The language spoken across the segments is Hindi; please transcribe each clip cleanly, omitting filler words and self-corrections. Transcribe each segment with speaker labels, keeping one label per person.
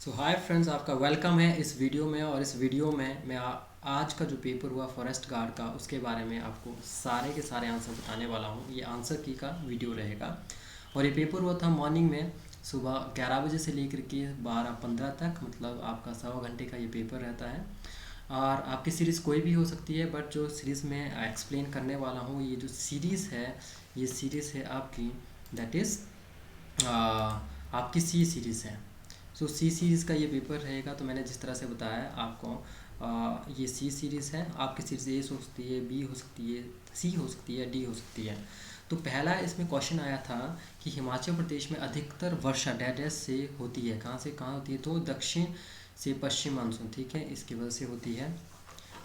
Speaker 1: सो हाय फ्रेंड्स, आपका वेलकम है इस वीडियो में। और इस वीडियो में मैं आज का जो पेपर हुआ फॉरेस्ट गार्ड का, उसके बारे में आपको सारे के सारे आंसर बताने वाला हूँ। ये आंसर की का वीडियो रहेगा। और ये पेपर हुआ था मॉर्निंग में, सुबह 11 बजे से लेकर के 12:15 तक, मतलब आपका 1.25 घंटे का ये पेपर रहता है। और आपकी सीरीज़ कोई भी हो सकती है, बट जो सीरीज़ में एक्सप्लेन करने वाला हूँ, ये जो सीरीज़ है, ये सीरीज़ है आपकी, दैट इज़ आपकी सी सीरीज़ है। सो सी सीरीज़ का ये पेपर रहेगा। तो मैंने जिस तरह से बताया आपको, ये सी सीरीज़ है। आपकी सीरीज़ ए हो सकती है, बी हो सकती है, सी हो सकती है, डी हो सकती है। तो पहला इसमें क्वेश्चन आया था कि हिमाचल प्रदेश में अधिकतर वर्षा डैश से होती है। कहाँ से कहाँ होती है? तो दक्षिण से पश्चिम मानसून, ठीक है, इसकी वजह से होती है।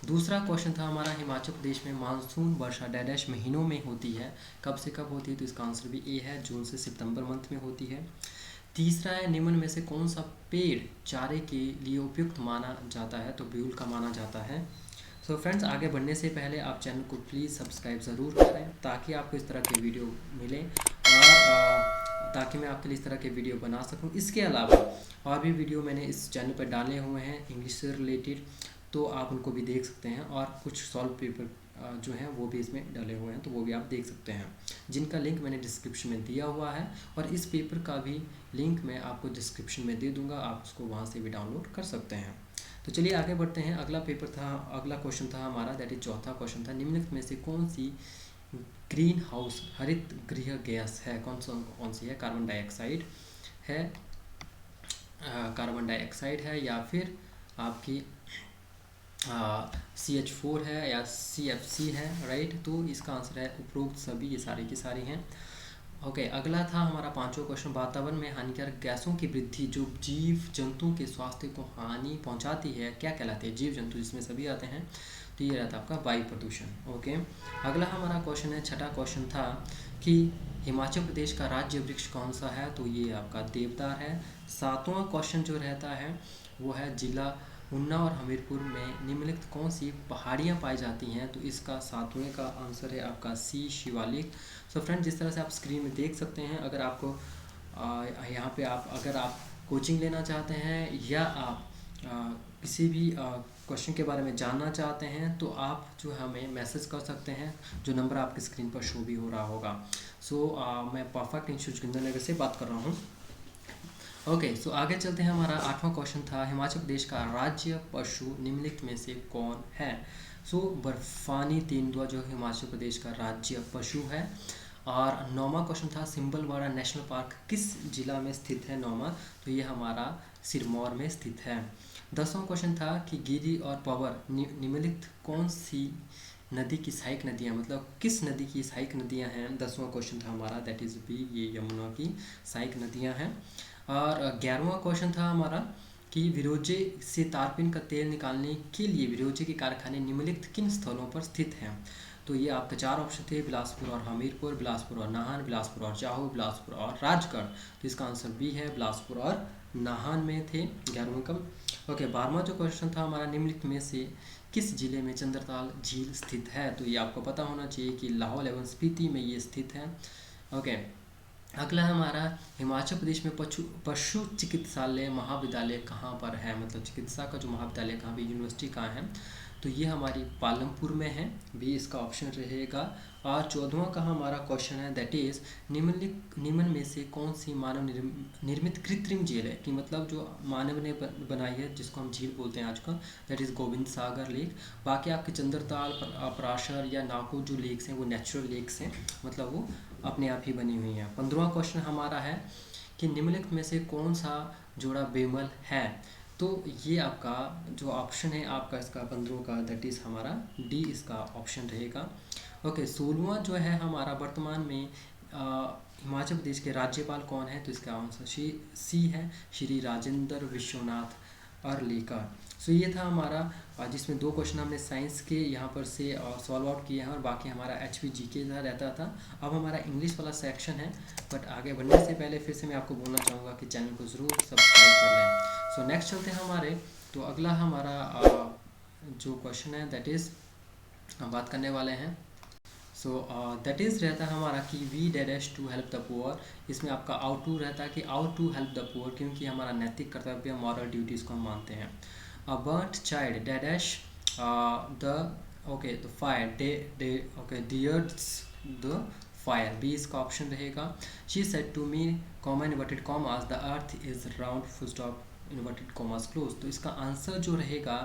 Speaker 1: दूसरा क्वेश्चन था हमारा, हिमाचल प्रदेश में मानसून वर्षा डैश महीनों में होती है। कब से कब होती है? तो इसका आंसर भी ए है, जून से सितंबर मंथ में होती है। तीसरा है, निम्न में से कौन सा पेड़ चारे के लिए उपयुक्त माना जाता है? तो ब्यूल का माना जाता है। सो फ्रेंड्स, आगे बढ़ने से पहले आप चैनल को प्लीज़ सब्सक्राइब ज़रूर करें, ताकि आपको इस तरह के वीडियो मिले और ताकि मैं आपके लिए इस तरह के वीडियो बना सकूं। इसके अलावा और भी वीडियो मैंने इस चैनल पर डाले हुए हैं इंग्लिश से रिलेटेड, तो आप उनको भी देख सकते हैं। और कुछ सॉल्व पेपर जो हैं वो भी इसमें डाले हुए हैं, तो वो भी आप देख सकते हैं, जिनका लिंक मैंने डिस्क्रिप्शन में दिया हुआ है। और इस पेपर का भी लिंक मैं आपको डिस्क्रिप्शन में दे दूंगा, आप उसको वहाँ से भी डाउनलोड कर सकते हैं। तो चलिए आगे बढ़ते हैं। अगला क्वेश्चन था हमारा, दैट इज चौथा क्वेश्चन था, निम्नलिखित में से कौन सी ग्रीन हाउस हरित गृह गैस है? कौन सी है? कार्बन डाइऑक्साइड है, या फिर आपकी CH4 है, या CFC है, राइट। तो इसका आंसर है उपरोक्त सभी, ये सारी की सारी हैं। ओके, अगला था हमारा पांचवा क्वेश्चन, वातावरण में हानिकारक गैसों की वृद्धि जो जीव जंतुओं के स्वास्थ्य को हानि पहुंचाती है, क्या कहलाती है? जीव जंतु, जिसमें सभी आते हैं। तो ये रहता है आपका वायु प्रदूषण। ओके, अगला हमारा क्वेश्चन है, छठा क्वेश्चन था कि हिमाचल प्रदेश का राज्य वृक्ष कौन सा है? तो ये आपका देवदार है। सातवां क्वेश्चन जो रहता है वो है, जिला ऊना और हमीरपुर में निम्नलिखित कौन सी पहाड़ियाँ पाई जाती हैं? तो इसका सातवें का आंसर है आपका सी, शिवालिक। सो फ्रेंड, जिस तरह से आप स्क्रीन में देख सकते हैं, अगर आपको यहाँ पे अगर आप कोचिंग लेना चाहते हैं, या आप किसी भी क्वेश्चन के बारे में जानना चाहते हैं, तो आप जो हमें मैसेज कर सकते हैं, जो नंबर आपकी स्क्रीन पर शो भी हो रहा होगा। सो मैं परफेक्ट इंस्टीट्यूट जोगिंद्रनगर से बात कर रहा हूँ। ओके, सो आगे चलते हैं। हमारा आठवां क्वेश्चन था, हिमाचल प्रदेश का राज्य पशु निम्नलिखित में से कौन है? सो बर्फानी तेंदुआ जो हिमाचल प्रदेश का राज्य पशु है। और नौवां क्वेश्चन था, सिंबलवाड़ा नेशनल पार्क किस जिला में स्थित है? नौवां, तो ये हमारा सिरमौर में स्थित है। 10वां क्वेश्चन था कि गिरी और पवर निम्नलिखित कौन सी नदी की सहायक नदियाँ, मतलब किस नदी की सहायक नदियाँ हैं? 10वां क्वेश्चन था हमारा, दैट इज़ बी, ये यमुना की सहायक नदियाँ हैं। और 11वां क्वेश्चन था हमारा कि विरोजे से तारपीन का तेल निकालने के लिए विरोजे के कारखाने निम्नलिखित किन स्थलों पर स्थित हैं? तो ये आपके चार ऑप्शन थे, बिलासपुर और हमीरपुर, बिलासपुर और नाहन, बिलासपुर और जाहू, बिलासपुर और राजगढ़। तो इसका आंसर बी है, बिलासपुर और नाहन में थे 11वें का। ओके, 12वां जो क्वेश्चन था हमारा, निम्नलिखित में से किस जिले में चंद्रताल झील स्थित है? तो ये आपको पता होना चाहिए कि लाहौल एवं स्पीति में ये स्थित है। ओके, अगला हमारा, हिमाचल प्रदेश में पशु चिकित्सालय महाविद्यालय कहाँ पर है? मतलब चिकित्सा का जो महाविद्यालय कहाँ पे, यूनिवर्सिटी कहाँ है? तो ये हमारी पालमपुर में है, भी इसका ऑप्शन रहेगा। और 14वां का हमारा क्वेश्चन है, दैट इज़ निम्न में से कौन सी मानव निर्मित कृत्रिम झील है? कि मतलब जो मानव ने बनाई है, जिसको हम झील बोलते हैं आजकल, that is Govind Sagar lake. बाकी आपके चंद्रताल, पराशर या नाको जो लेक्स हैं वो नेचुरल लेक्स हैं, मतलब वो अपने आप ही बनी हुई हैं। 15वां क्वेश्चन हमारा है कि निम्नलिखित में से कौन सा जोड़ा बेमल है? तो ये आपका जो ऑप्शन है आपका इसका 15 का, दैट इज़ हमारा डी इसका ऑप्शन रहेगा। ओके, 16वां जो है हमारा, वर्तमान में हिमाचल प्रदेश के राज्यपाल कौन है? तो इसका आंसर सी है, श्री राजेंद्र विश्वनाथ अर्लेकर। सो ये था हमारा, जिसमें 2 क्वेश्चन हमने साइंस के यहाँ पर से सॉल्व आउट किए हैं, और बाकी हमारा HPGK रहता था। अब हमारा इंग्लिश वाला सेक्शन है, बट आगे बढ़ने से पहले फिर से मैं आपको बोलना चाहूँगा कि चैनल को ज़रूर सब्सक्राइब कर लें। सो नेक्स्ट चलते हैं हमारे, तो अगला हमारा जो क्वेश्चन है, दैट इज़ हम बात करने वाले हैं। सो दैट इज़ रहता है हमारा कि we dash to help the poor. इसमें आपका आउट टू रहता है कि out to help the poor, क्योंकि हमारा नैतिक कर्तव्य मॉरल ड्यूटीज़ को हम मानते हैं। A burnt child dash the okay the fire day okay dears the fire, B इसका ऑप्शन रहेगा। She said to me comma inverted commas the earth is round full stop inverted commas close. तो इसका आंसर जो रहेगा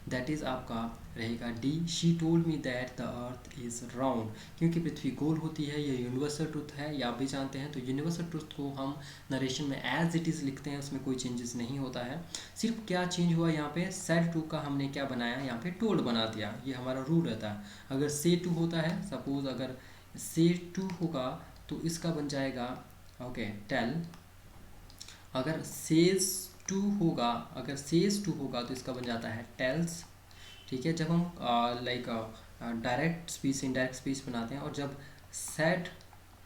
Speaker 1: दैट इज़ आपका रहेगा D, she told me that the earth is round, क्योंकि पृथ्वी गोल होती है। ये यूनिवर्सल ट्रुथ है, ये आप भी जानते हैं। तो यूनिवर्सल ट्रुथ को हम नरेशन में एज इट इज़ लिखते हैं, उसमें कोई चेंजेस नहीं होता है। सिर्फ क्या चेंज हुआ यहाँ पे, सेड टू का हमने क्या बनाया, यहाँ पे टोल्ड बना दिया। ये हमारा रूल रहता है। अगर से टू होता है, सपोज अगर से टू होगा तो इसका बन जाएगा ओके टेल। अगर सेज टू होगा, अगर सेज टू होगा तो इसका बन जाता है टेल्स। ठीक है, जब हम like direct speech indirect speech बनाते हैं, और जब सेड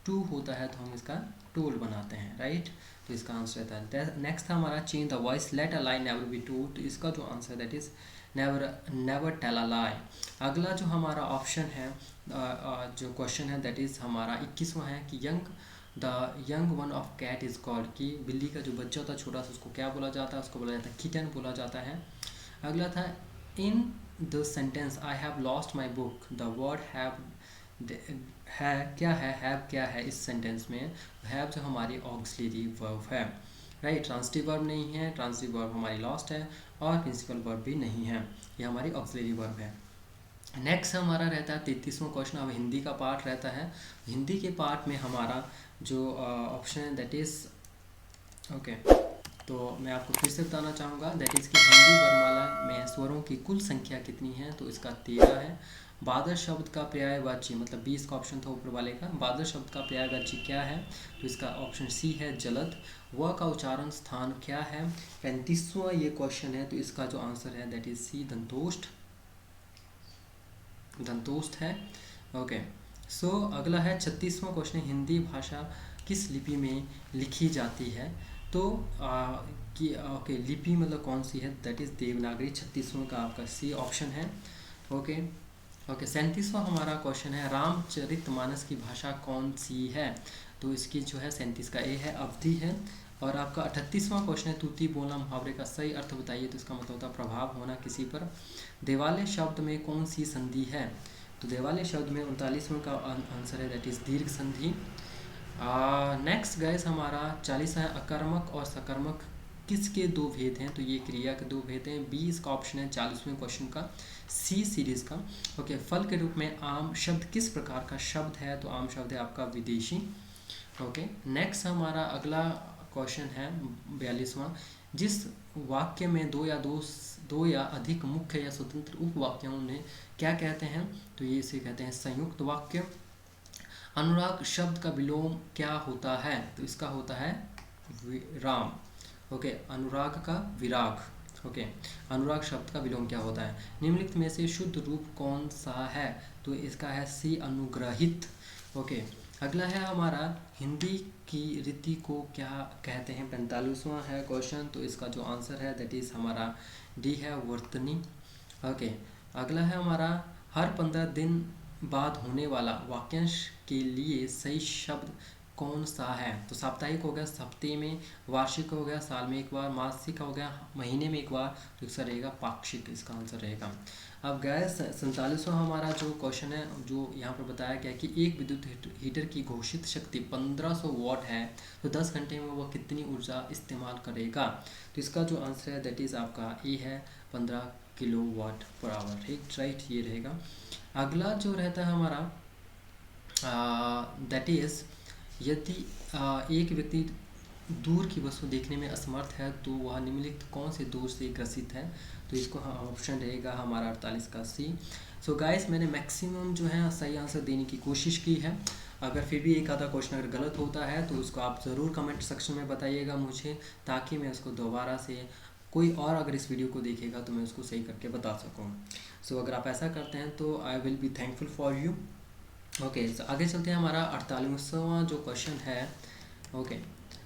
Speaker 1: टू होता है तो हम इसका टोल्ड बनाते हैं, राइट। तो इसका आंसर रहता है। नेक्स्ट था हमारा change the voice, let a lie never be told. तो इसका जो answer that is never tell a lie. अगला जो हमारा ऑप्शन है जो क्वेश्चन है दैट इज़ हमारा 21वां है कि the young one of cat is called, कि बिल्ली का जो बच्चा होता है छोटा सा उसको क्या बोला जाता है, उसको बोला जाता है किटन बोला जाता है। अगला था in the sentence I have lost my book, the word have है क्या है, हैव क्या है इस सेंटेंस में। हैव जो हमारी ऑक्सिलरी वर्ब है, राइट। ट्रांसिटिव वर्ब नहीं है, ट्रांसिटिव वर्ब हमारी लॉस्ट है, और प्रिंसिपल वर्ब भी नहीं है, ये हमारी ऑक्सिलरी वर्ब है। नेक्स्ट हमारा रहता है 33वां क्वेश्चन। अब हिंदी का पार्ट रहता है। हिंदी के पार्ट में हमारा जो ऑप्शन है दैट इज़ ओके, तो मैं आपको फिर से बताना चाहूँगा दैट इज़ कि हिंदी वर्णमाला में स्वरों की कुल संख्या कितनी है, तो इसका 13 है। बादल शब्द का पर्यायवाची, मतलब 20 का ऑप्शन था ऊपर वाले का, बादल शब्द का पर्यायवाची क्या है, तो इसका ऑप्शन सी है जलद। वह का उच्चारण स्थान क्या है। 35वां ये क्वेश्चन है, तो इसका जो आंसर है दैट इज सी दंतोष्ठ, दंतोष्ठ है। ओके, सो अगला है 36वां क्वेश्चन, हिंदी भाषा किस लिपि में लिखी जाती है। तो ओके लिपि मतलब कौन सी है, दैट इज़ देवनागरी। 36वां का आपका सी ऑप्शन है। ओके ओके 37वां हमारा क्वेश्चन है रामचरितमानस की भाषा कौन सी है, तो इसकी जो है 37 का ए है, अवधि है। और आपका 38वां क्वेश्चन है तूती बोलना मुहावरे का सही अर्थ बताइए, तो इसका मतलब होता है प्रभाव होना किसी पर। देवालय शब्द में कौन सी संधि है, तो देवालय शब्द में 39वां का आंसर है दैट इज दीर्घ संधि। नेक्स्ट गाइस हमारा 40 है अकर्मक और सकर्मक किसके दो भेद हैं, तो ये क्रिया के दो भेद हैं। बी इसका ऑप्शन है 40वें क्वेश्चन का, सी सीरीज का। ओके, फल के रूप में आम शब्द किस प्रकार का शब्द है, तो आम शब्द है आपका विदेशी। ओके, नेक्स्ट हमारा अगला क्वेश्चन है 42वां, जिस वाक्य में दो या अधिक मुख्य या स्वतंत्र उपवाक्यों ने क्या कहते हैं, तो ये इसे कहते हैं संयुक्त वाक्य। अनुराग शब्द का विलोम क्या होता है, तो इसका होता है विराम। ओके, अनुराग का विराग। ओके, अनुराग शब्द का विलोम क्या होता है। निम्नलिखित में से शुद्ध रूप कौन सा है, तो इसका है सी अनुग्रहित। ओके, अगला है हमारा हिंदी की रीति को क्या कहते हैं, 45वां है क्वेश्चन, तो इसका जो आंसर है दैट इज़ हमारा डी है वर्तनी। ओके, अगला है हमारा हर 15 दिन बाद होने वाला वाक्यांश के लिए सही शब्द कौन सा है, तो साप्ताहिक हो गया हफ्ते में, वार्षिक हो गया साल में एक बार, मासिक हो गया महीने में एक बार, तो इसका रहेगा पाक्षिक, इसका आंसर रहेगा। अब गैस 47वां हमारा जो क्वेश्चन है जो यहाँ पर बताया गया कि एक विद्युत हीटर की घोषित शक्ति 1500 वॉट है, तो 10 घंटे में वह कितनी ऊर्जा इस्तेमाल करेगा, तो इसका जो आंसर है दैट इज़ आपका ए है 15 किलोवाट पर आवर। ठीक, राइट, ये रहेगा। अगला जो रहता है हमारा दैट इज़ यदि एक व्यक्ति दूर की वस्तु देखने में असमर्थ है तो वह निम्नलिखित कौन से दोष से ग्रसित है, तो इसको ऑप्शन रहेगा हमारा 48 का सी। सो गाइस, मैंने मैक्सिमम जो है सही आंसर देने की कोशिश की है। अगर फिर भी एक आधा क्वेश्चन अगर गलत होता है तो उसको आप ज़रूर कमेंट सेक्शन में बताइएगा मुझे, ताकि मैं उसको दोबारा से कोई और अगर इस वीडियो को देखेगा तो मैं उसको सही करके बता सकूँ। सो अगर आप ऐसा करते हैं तो I will be thankful for you. Okay, तो आगे चलते हैं। हमारा 48वां जो क्वेश्चन है, ओके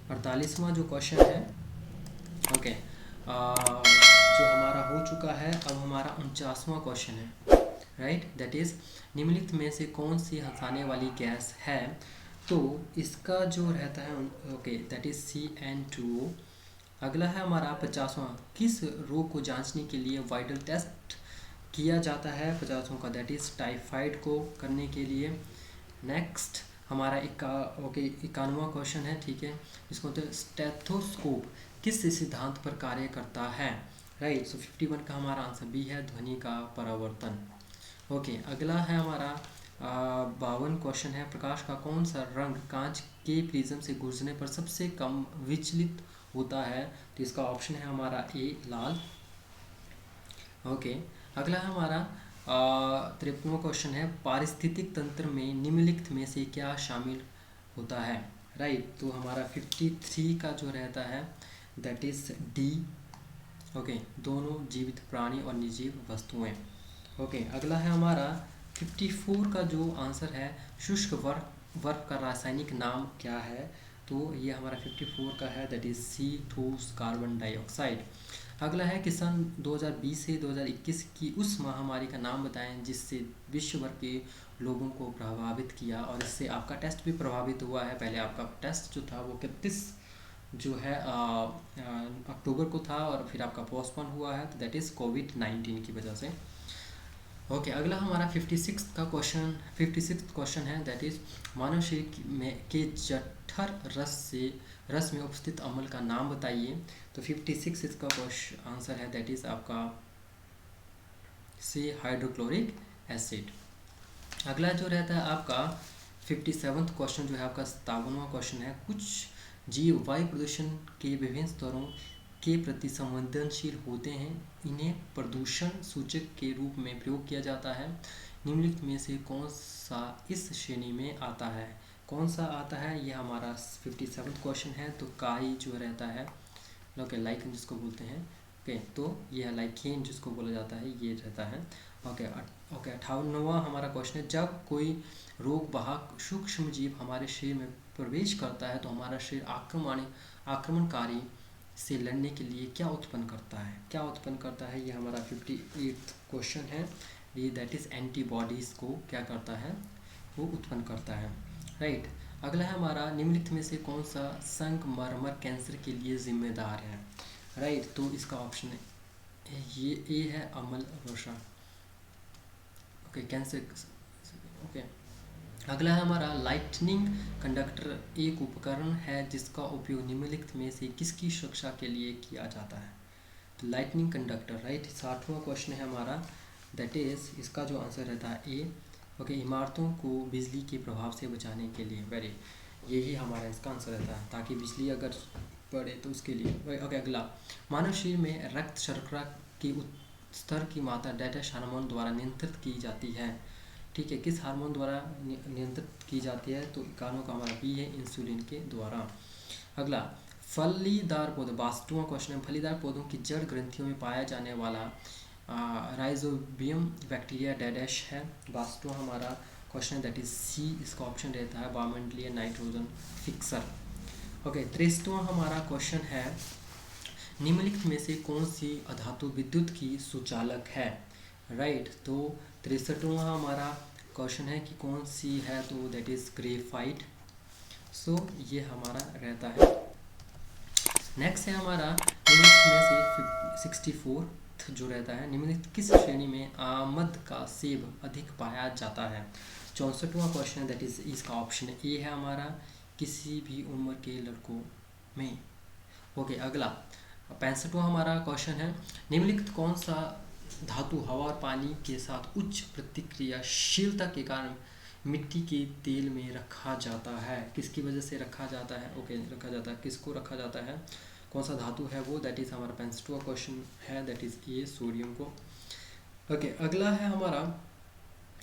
Speaker 1: 48वां जो क्वेश्चन है, ओके जो हमारा हो चुका है। अब हमारा 49वां क्वेश्चन है। राइट, दैट इज़ निम्नलिखित में से कौन सी हंसाने वाली गैस है? तो इसका जो रहता है, ओके, दैट इज़ CN2O। अगला है हमारा 50वां, किस रोग को जांचने के लिए वाइटल टेस्ट किया जाता है 50वां का? दैट इज़ टाइफाइड को करने के लिए। नेक्स्ट हमारा 91वां क्वेश्चन है, ठीक है, इसको तो स्टेथोस्कोप किस सिद्धांत पर कार्य करता है? राइट, सो 51 का हमारा आंसर बी है, ध्वनि का परावर्तन। ओके, अगला है हमारा 52 क्वेश्चन है, प्रकाश का कौन सा रंग कांच के प्रिज्म से गुजरने पर सबसे कम विचलित होता है? तो इसका ऑप्शन है हमारा ए, लाल। ओके, अगला है हमारा 53वां क्वेश्चन है, पारिस्थितिक तंत्र में निम्नलिखित में से क्या शामिल होता है? राइट, तो हमारा 53 का जो रहता है दैट इज डी। ओके, दोनों जीवित प्राणी और निर्जीव वस्तुएं। ओके, अगला है हमारा 54 का जो आंसर है, शुष्क बर्फ का रासायनिक नाम क्या है? तो ये हमारा 54 का है, दैट इज सी, ठोस कार्बन डाइऑक्साइड। अगला है कि सन 2020 से 2021 की उस महामारी का नाम बताएं जिससे विश्व भर के लोगों को प्रभावित किया, और इससे आपका टेस्ट भी प्रभावित हुआ है। पहले आपका टेस्ट जो था वो 31 जो है अक्टूबर को था, और फिर आपका पोस्टपोन हुआ है, तो दैट इज़ कोविड-19 की वजह से। ओके, अगला हमारा 56 क्वेश्चन है, दैट इज़ मानव शरीर में के जठर रस में उपस्थित अम्ल का नाम बताइए। तो 56 इसका आंसर है, दैट इज़ आपका सी, हाइड्रोक्लोरिक एसिड। अगला जो रहता है आपका 57वां क्वेश्चन जो है आपका 57वां क्वेश्चन है, कुछ जीव वायु प्रदूषण के विभिन्न स्तरों के प्रति संवेदनशील होते हैं, इन्हें प्रदूषण सूचक के रूप में प्रयोग किया जाता है। निम्नलिखित में से कौन सा इस श्रेणी में आता है? कौन सा आता है? ये हमारा 57वां क्वेश्चन है। तो काई जो रहता है, ओके, लाइकन जिसको बोलते हैं, ओके, तो ये है लाइकेन जिसको बोला जाता है, ये रहता है। ओके, 58वां हमारा क्वेश्चन है, जब कोई रोग वाहक सूक्ष्म जीव हमारे शरीर में प्रवेश करता है तो हमारा शरीर आक्रमणकारी से लड़ने के लिए क्या उत्पन्न करता है? क्या उत्पन्न करता है? ये हमारा 58th क्वेश्चन है, ये दैट इज़ एंटीबॉडीज़ को क्या करता है, वो उत्पन्न करता है। राइट, अगला है हमारा, निम्नलिखित में से कौन सा संगमरमर कैंसर के लिए जिम्मेदार है? राइट, तो इसका ऑप्शन है ये ए है, अमल रोशा। Okay, cancer. ओके, अगला है हमारा लाइटनिंग कंडक्टर एक उपकरण है जिसका उपयोग निम्नलिखित में से किसकी सुरक्षा के लिए किया जाता है? तो लाइटनिंग कंडक्टर, राइट, 60वां क्वेश्चन है हमारा, दैट इज़ इसका जो आंसर रहता है ए। ओके, इमारतों को बिजली के प्रभाव से बचाने के लिए, वेरी, यही हमारा इसका आंसर रहता है, ताकि बिजली अगर पड़े तो उसके लिए। ओके, अगला, मानव शरीर में रक्त शर्करा की स्तर की मात्रा डैश हार्मोन द्वारा नियंत्रित की जाती है। ठीक है, किस हार्मोन द्वारा नियंत्रित की जाती है? तो कानों का हमारा बी है, इंसुलिन के द्वारा। अगला, फलीदार पौधे, 62वां क्वेश्चन है, फलीदार पौधों की जड़ ग्रंथियों में पाया जाने वाला राइजोबियम बैक्टीरिया डैश है। 62वां हमारा क्वेश्चन है, दैट इज सी, इसका ऑप्शन रहता है वायुमंडलीय नाइट्रोजन फिक्सर। ओके, 63वां हमारा क्वेश्चन है, निम्नलिखित में से कौन सी अधातु विद्युत की सुचालक है? राइट, तो 63वां हमारा क्वेश्चन है कि कौन सी है, तो दैट इज ग्रेफाइट। सो ये हमारा रहता है। नेक्स्ट है हमारा, निम्नलिखित में से 64 जो रहता है, निम्नलिखित किस श्रेणी में आमद का सेब अधिक पाया जाता है? 64वां क्वेश्चन है, दैट इज इसका ऑप्शन ए है हमारा, किसी भी उम्र के लड़कों में। ओके, अगला 65वां हमारा क्वेश्चन है, निम्नलिखित कौन सा धातु हवा और पानी के साथ उच्च प्रतिक्रियाशीलता के कारण मिट्टी के तेल में रखा जाता है? किसकी वजह से रखा जाता है? ओके, रखा जाता है, किसको रखा जाता है, कौन सा धातु है वो? दैट इज़ हमारा 65वां क्वेश्चन है, दैट इज़ ए, सोडियम को। ओके, अगला है हमारा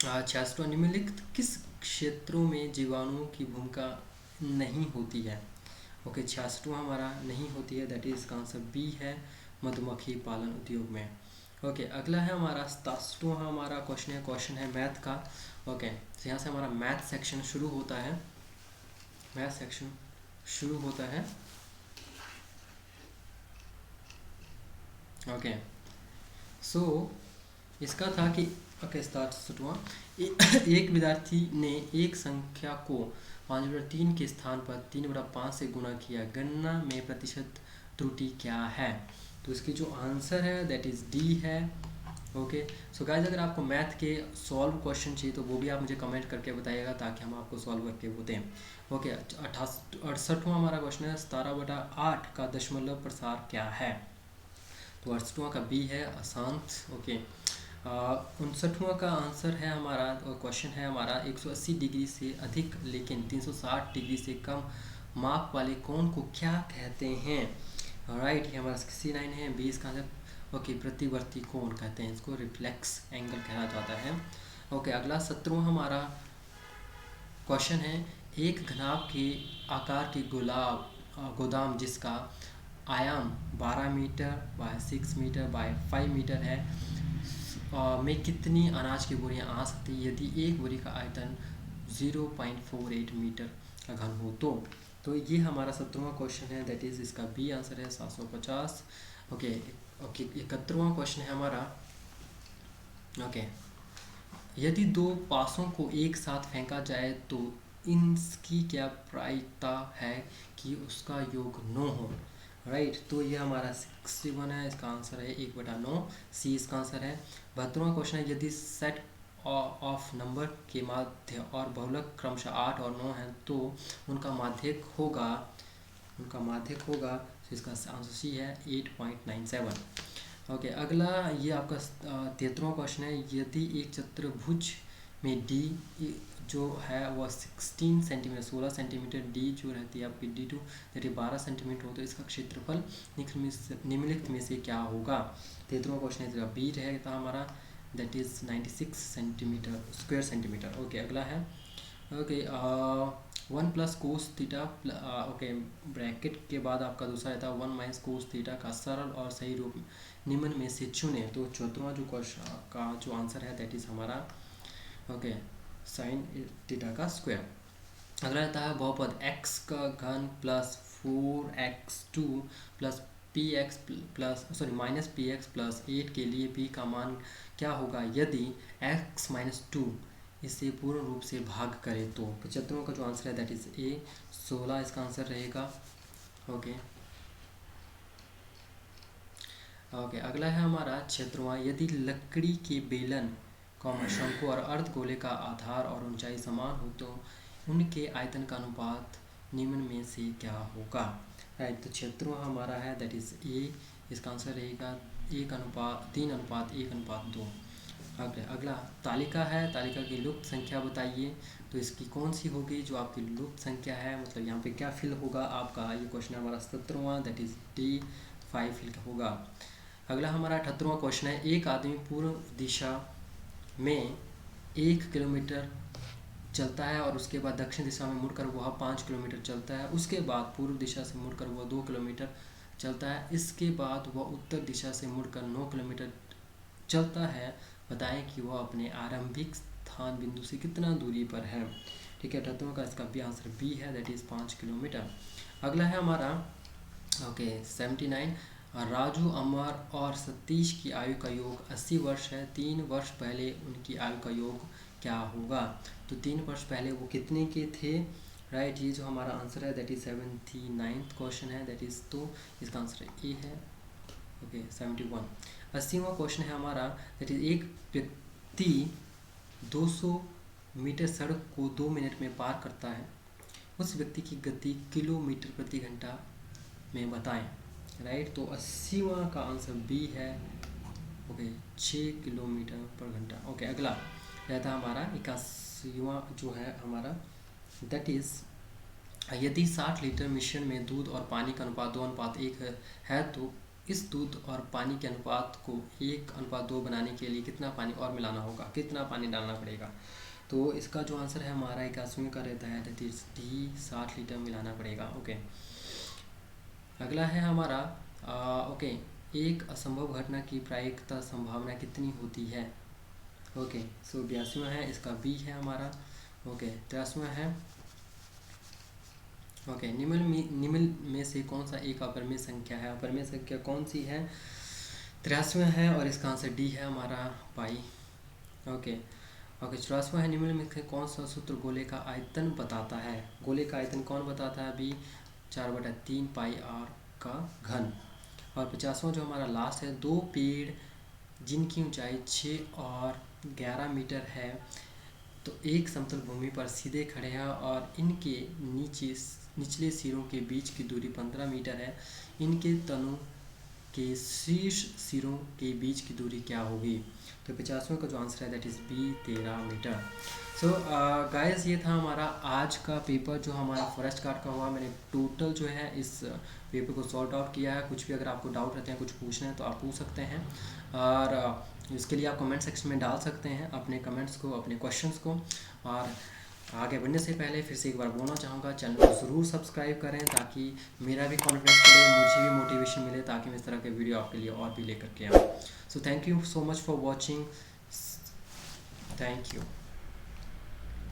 Speaker 1: 66वां, निम्नलिखित किस क्षेत्रों में जीवाणुओं की भूमिका नहीं होती है? ओके, 66वां हमारा नहीं होती है, दैट इज इसका आंसर बी है, मधुमक्खी पालन उद्योग में। ओके, अगला है हमारा 67वां हमारा क्वेश्चन है मैथ का। ओके, तो यहाँ से हमारा मैथ सेक्शन शुरू होता है, मैथ सेक्शन शुरू होता है। ओके, सो इसका था कि ओके स्टार्ट सटवा। एक विद्यार्थी ने एक संख्या को 5/3 के स्थान पर 3/5 से गुणा किया, गणना में प्रतिशत त्रुटि क्या है? तो इसकी जो आंसर है दैट इज़ डी है। ओके सो गाइज, अगर आपको मैथ के सॉल्व क्वेश्चन चाहिए तो वो भी आप मुझे कमेंट करके बताइएगा ताकि हम आपको सॉल्व करके वो दें। ओके 68वां हमारा क्वेश्चन है 17/8 का दशमलव प्रसार क्या है? तो 68वां का बी है अशांत। ओके 59वां का आंसर है हमारा, क्वेश्चन है हमारा 180 डिग्री से अधिक लेकिन 360 डिग्री से कम माप वाले कोण को क्या कहते हैं? राइट ये हमारा 69 है। 20 का आंसर ओके प्रतिवर्ती कोण कहते हैं इसको, रिफ्लेक्स एंगल कहा जाता है। ओके अगला 17वां हमारा क्वेश्चन है एक घनाभ के आकार की गोदाम जिसका आयाम 12 metre by 6 metre by 5 metre है में कितनी अनाज की बोरियां आ सकती है यदि एक बोरी का आयतन 0.48 मीटर का घन हो तो ये हमारा 17वां क्वेश्चन है, दैट इज़ इसका बी आंसर है 750। ओके ओके 71वां क्वेश्चन है हमारा। ओके यदि दो पासों को एक साथ फेंका जाए तो इनकी क्या प्रायिकता है कि उसका योग 9 हो? राइट तो ये हमारा 61 है, इसका आंसर है 1/9, सी इसका आंसर है। 72वां क्वेश्चन है यदि सेट ऑफ नंबर के माध्य और बहुलक क्रमशः 8 और 9 हैं तो उनका माध्यक होगा तो इसका आंसर सी है 8.97। ओके अगला ये आपका 73वां क्वेश्चन है यदि एक चतुर्भुज में डी जो है वह 16 सेंटीमीटर 16 सेंटीमीटर, डी जो रहती है आपकी D2 दैट 12 सेंटीमीटर हो तो इसका क्षेत्रफल निम्नलिखित में से क्या होगा? 73वां क्वेश्चन है बी रहेगा हमारा, that is 96 centimetre square centimetre. Okay अगला है okay 1 plus cos theta okay bracket के बाद आपका दूसरा रहता है 1 माइनस कोस थीटा का सरल और सही रूप निम्न में से चुने। तो 74वां जो क्वेश्चन का जो आंसर है दैट इज़ हमारा ओके साइन थीटा का स्क्वायर। अगला रहता है बहुपद x का घन plus 4x2 plus px plus minus px plus 8 के लिए p का मान क्या होगा यदि x माइनस 2 इसे पूर्ण रूप से भाग करे तो? 75वां का जो आंसर है दैट इज़ ए 16 इसका आंसर रहेगा। ओके ओके अगला है हमारा 76वां यदि लकड़ी के बेलन शंकु और अर्धगोले का आधार और ऊंचाई समान हो तो उनके आयतन का अनुपात निम्न में से क्या होगा? राइट तो 76वां हमारा है दैट इज़ ए, इसका आंसर रहेगा 3:1:2। अगला तालिका है, तालिका की लुप्त संख्या बताइए। तो इसकी कौन सी होगी जो आपकी लुप्त संख्या है, मतलब यहाँ पे क्या फिल होगा आपका? ये क्वेश्चन है हमारा 77वां दैट इज़ D5 फिल होगा। अगला हमारा 78वां क्वेश्चन है एक आदमी पूर्व दिशा में 1 किलोमीटर चलता है और उसके बाद दक्षिण दिशा में मुड़कर वह 5 किलोमीटर चलता है, उसके बाद पूर्व दिशा से मुड़कर वह 2 किलोमीटर चलता है, इसके बाद वह उत्तर दिशा से मुड़कर 9 किलोमीटर चलता है, बताएं कि वह अपने आरंभिक स्थान बिंदु से कितना दूरी पर है? ठीक है 78वां का इसका भी आंसर बी है दैट इज़ 5 किलोमीटर। अगला है हमारा ओके 79 राजू अमर और सतीश की आयु का योग 80 वर्ष है, 3 वर्ष पहले उनकी आयु का योग क्या होगा? तो 3 वर्ष पहले वो कितने के थे? राइट ये जो हमारा आंसर है दैट इज़ 79th क्वेश्चन है दैट इज़, तो इसका आंसर ए है ओके 71। 80वां क्वेश्चन है हमारा दैट इज़ एक व्यक्ति 200 मीटर सड़क को 2 मिनट में पार करता है, उस व्यक्ति की गति किलोमीटर प्रति घंटा में बताएं। राइट तो 80वां का आंसर बी है ओके 6 किलोमीटर पर घंटा। ओके अगला रहता है हमारा 81वां जो है हमारा दैट इज़ यदि 60 लीटर मिश्रण में दूध और पानी का अनुपात 2:1 है तो इस दूध और पानी के अनुपात को 1:2 बनाने के लिए कितना पानी और मिलाना होगा, कितना पानी डालना पड़ेगा? तो इसका जो आंसर है हमारा 81वें का रहता है दैट इज़ डी 60 लीटर मिलाना पड़ेगा। ओके अगला है हमारा ओके एक असंभव घटना की प्रायिकता संभावना कितनी होती है? ओके सो 82वां है, इसका बी है हमारा। ओके 83वां है ओके निम्न में से कौन सा एक अपरिमेय संख्या है? अपरिमेय संख्या कौन सी है? 83वां है और इसका आंसर डी है हमारा पाई। ओके ओके 84वां है, निम्नलिखित में कौन सा सूत्र गोले का आयतन बताता है? गोले का आयतन कौन बताता है? अभी 4/3 पाई आर का घन। और 50वां जो हमारा लास्ट है, दो पेड़ जिनकी ऊंचाई 6 और 11 मीटर है, तो एक समतल भूमि पर सीधे खड़े हैं और इनके निचले सिरों के बीच की दूरी 15 मीटर है। इनके तनों के शीर्ष सिरों के बीच की दूरी क्या होगी? तो 50वें का जो आंसर है that is B 13 metre. So guys, ये था हमारा आज का पेपर जो हमारा फॉरेस्ट गार्ड का हुआ। मैंने टोटल जो है इस पेपर को सॉर्ट आउट किया है। कुछ भी अगर आपको डाउट रहते हैं, कुछ पूछना है, तो आप पूछ सकते हैं। और इसके लिए आप कमेंट सेक्शन में डाल सकते हैं अपने कमेंट्स को, अपने क्वेश्चंस को। और आगे बढ़ने से पहले फिर से एक बार बोलना चाहूँगा, चैनल को ज़रूर सब्सक्राइब करें ताकि मेरा भी कॉन्फिडेंस बढ़े, मुझे भी मोटिवेशन मिले, ताकि मैं इस तरह के वीडियो आपके लिए और भी लेकर के आऊँ। So thank you so much for watching. Thank you.